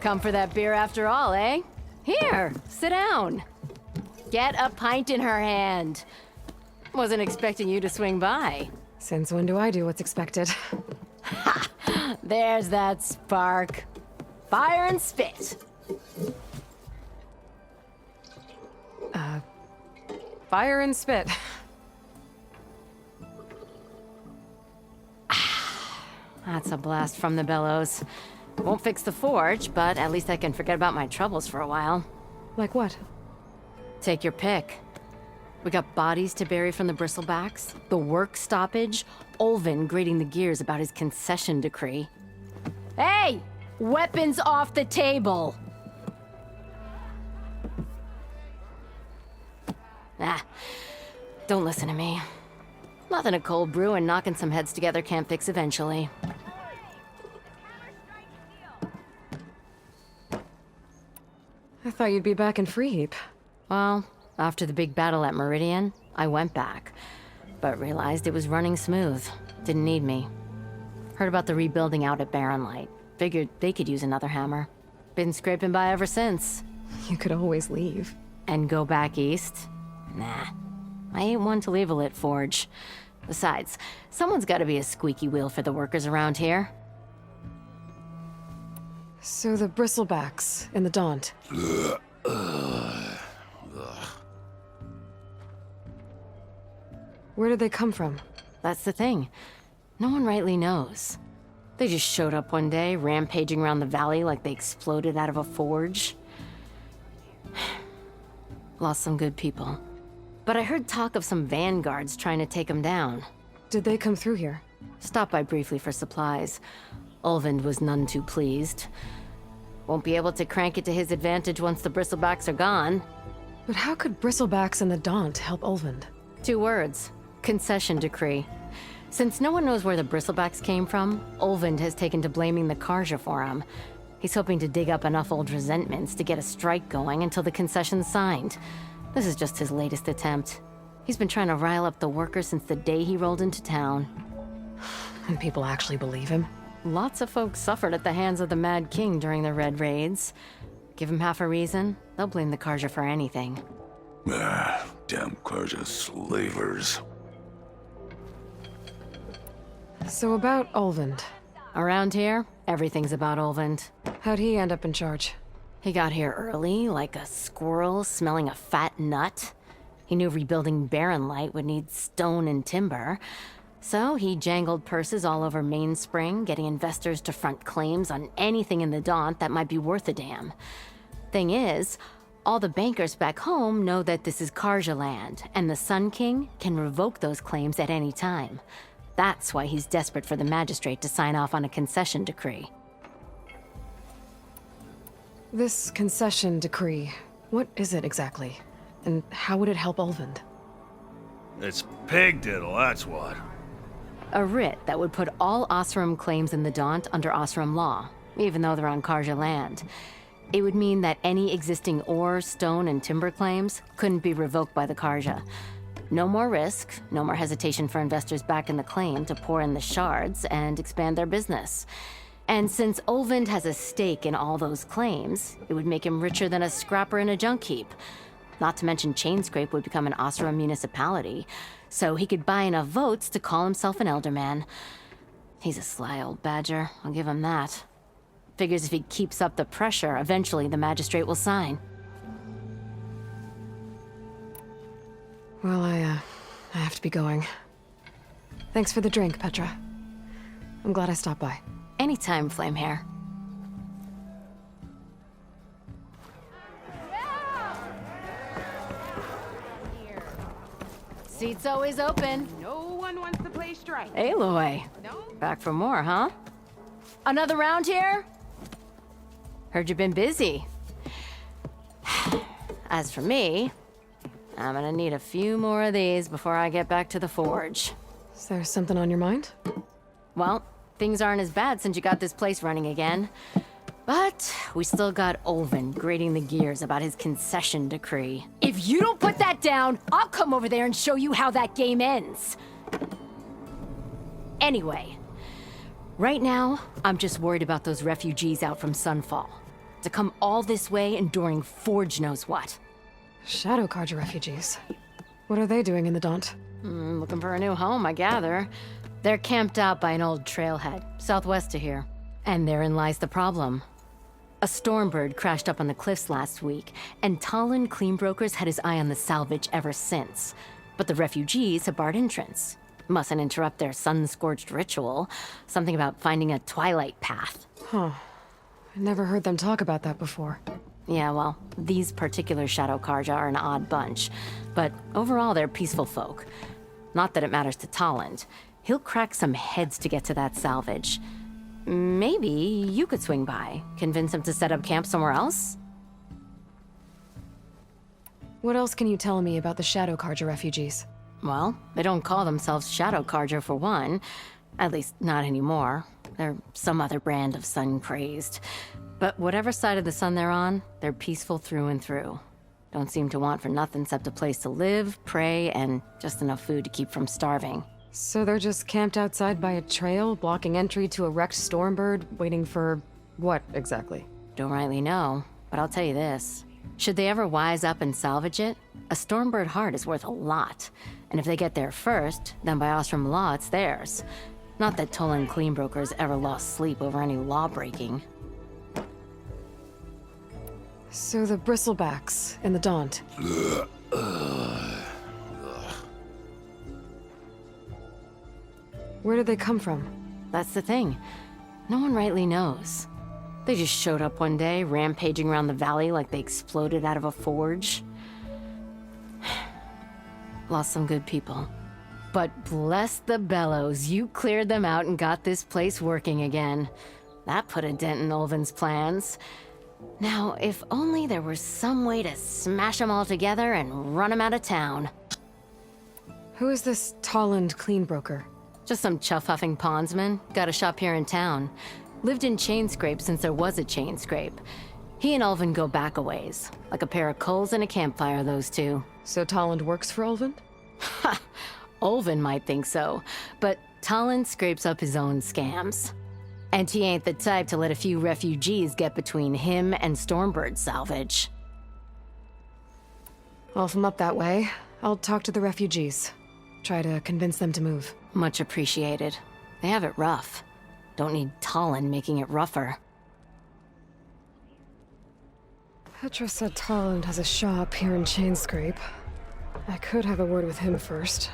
Come for that beer after all, eh? Here, sit down. Get a pint in her hand. Wasn't expecting you to swing by. Since when do I do what's expected? There's that spark. Fire and spit. Fire and spit. That's a blast from the bellows. Won't fix the forge, but at least I can forget about my troubles for a while. Like what? Take your pick. We got bodies to bury from the bristlebacks, the work stoppage, Olvin grating the gears about his concession decree. Hey! Weapons off the table! Ah, don't listen to me. Nothing a cold brew and knocking some heads together can't fix eventually. I thought you'd be back in Freeheap. Well, after the big battle at Meridian, I went back, but realized it was running smooth. Didn't need me. Heard about the rebuilding out at Barren Light. Figured they could use another hammer. Been scraping by ever since. You could always leave. And go back east? Nah. I ain't one to leave a lit forge. Besides, someone's gotta be a squeaky wheel for the workers around here. So the bristlebacks and the Daunt. Where did they come from? That's the thing. No one rightly knows. They just showed up one day, rampaging around the valley like they exploded out of a forge. Lost some good people. But I heard talk of some vanguards trying to take them down. Did they come through here? Stopped by briefly for supplies. Ulvund was none too pleased. Won't be able to crank it to his advantage once the bristlebacks are gone. But how could bristlebacks and the Daunt help Ulvund? 2 words. Concession decree. Since no one knows where the bristlebacks came from, Ulvund has taken to blaming the Karja for him. He's hoping to dig up enough old resentments to get a strike going until the concession's signed. This is just his latest attempt. He's been trying to rile up the workers since the day he rolled into town. And people actually believe him? Lots of folks suffered at the hands of the Mad King during the Red Raids. Give him half a reason, they'll blame the Karja for anything. Damn Karja slavers. So about Ulvund. Around here, everything's about Ulvund. How'd he end up in charge? He got here early, like a squirrel smelling a fat nut. He knew rebuilding Barren Light would need stone and timber. So he jangled purses all over Mainspring, getting investors to front claims on anything in the Daunt that might be worth a damn. Thing is, all the bankers back home know that this is Karja land, and the Sun King can revoke those claims at any time. That's why he's desperate for the magistrate to sign off on a concession decree. This concession decree, what is it exactly? And how would it help Ulvund? It's pig diddle, that's what. A writ that would put all Osram claims in the Daunt under Osram law, even though they're on Karja land. It would mean that any existing ore, stone, and timber claims couldn't be revoked by the Karja. No more risk, no more hesitation for investors back in the claim to pour in the shards and expand their business. And since Ulvund has a stake in all those claims, it would make him richer than a scrapper in a junk heap. Not to mention Chainscrape would become an Osram municipality, so he could buy enough votes to call himself an elderman. He's a sly old badger, I'll give him that. Figures if he keeps up the pressure, eventually the magistrate will sign. Well, I have to be going. Thanks for the drink, Petra. I'm glad I stopped by. Anytime, Flamehair. Seat's always open. No one wants to play strike. Aloy. No? Back for more, huh? Another round here? Heard you've been busy. As for me, I'm gonna need a few more of these before I get back to the forge. Is there something on your mind? Well, things aren't as bad since you got this place running again. But we still got Ulvund grating the gears about his concession decree. If you don't put that down, I'll come over there and show you how that game ends. Anyway, right now, I'm just worried about those refugees out from Sunfall. To come all this way enduring Forge knows what. Shadow Carja refugees. What are they doing in the Daunt? Looking for a new home, I gather. They're camped out by an old trailhead, southwest of here. And therein lies the problem. A stormbird crashed up on the cliffs last week, and Talon Cleanbrokers had his eye on the salvage ever since. But the refugees have barred entrance. Mustn't interrupt their sun-scorched ritual. Something about finding a twilight path. I never heard them talk about that before. Yeah, well, these particular Shadow Carja are an odd bunch. But overall, they're peaceful folk. Not that it matters to Talon. He'll crack some heads to get to that salvage. Maybe you could swing by, convince him to set up camp somewhere else? What else can you tell me about the Shadow Carja refugees? Well, they don't call themselves Shadow Carja for one. At least, not anymore. They're some other brand of sun-crazed. But whatever side of the sun they're on, they're peaceful through and through. Don't seem to want for nothing except a place to live, pray, and just enough food to keep from starving. So they're just camped outside by a trail, blocking entry to a wrecked stormbird, waiting for what exactly? Don't rightly know, but I'll tell you this. Should they ever wise up and salvage it, a stormbird heart is worth a lot. And if they get there first, then by Ostrom law, it's theirs. Not that Tolan Cleanbrokers ever lost sleep over any law breaking. So the bristlebacks in the Daunt. Where did they come from? That's the thing. No one rightly knows. They just showed up one day, rampaging around the valley like they exploded out of a forge. Lost some good people. But bless the bellows, you cleared them out and got this place working again. That put a dent in Ulvin's plans. Now, if only there were some way to smash them all together and run them out of town. Who is this Tolland Cleanbroker? Just some chuff-huffing pondsman. Got a shop here in town. Lived in Chainscrape since there was a Chainscrape. He and Ulvin go back a ways. Like a pair of coals and a campfire, those two. So Tolland works for Ulvin? Ha! Ulvin might think so, but Talon scrapes up his own scams. And he ain't the type to let a few refugees get between him and Stormbird salvage. Well, if I'm up that way, I'll talk to the refugees. Try to convince them to move. Much appreciated. They have it rough. Don't need Talon making it rougher. Petra said Tolland has a shop here in Chainscrape. I could have a word with him first.